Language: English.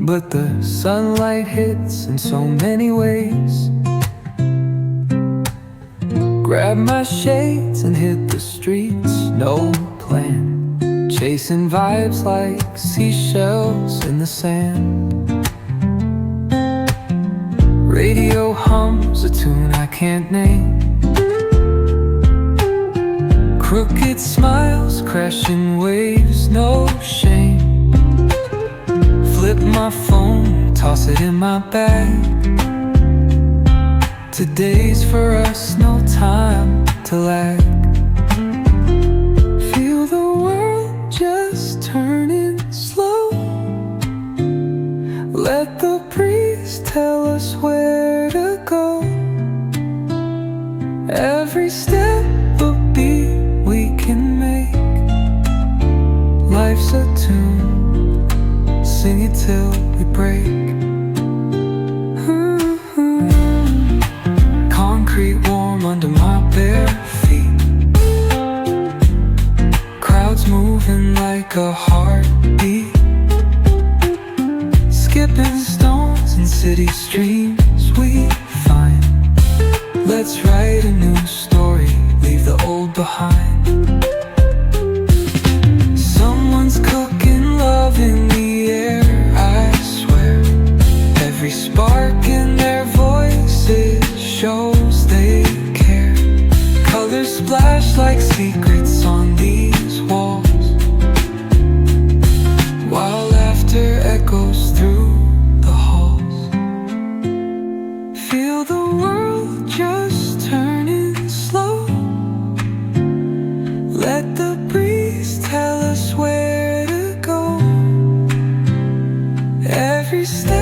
but the sunlight hits in so many ways. Grab my shades and hit the streets, no plan, chasing vibes like seashells in the sand. Radio hums a tune I can't name. Crooked smiles, crashing waves, no shame. Flip my phone, toss it in my bag. Today's for us, no time to lag. Feel the world just turning slow. Let the breeze tell us where to go. Every step a beat we can make. Life's a tune, sing it till we break. Concrete warm under my bare feet. Crowds moving like a heartbeat. Skipping stones in city streams we find. Let's write a new story, leave the old behind. Someone's cooking love in the air, I swear. Every spark in their voices shows they care. Colors splash like secrets on these walls, while laughter echoes through the halls. Feel the world just turning slow. Let the breeze tell us where to go. Every step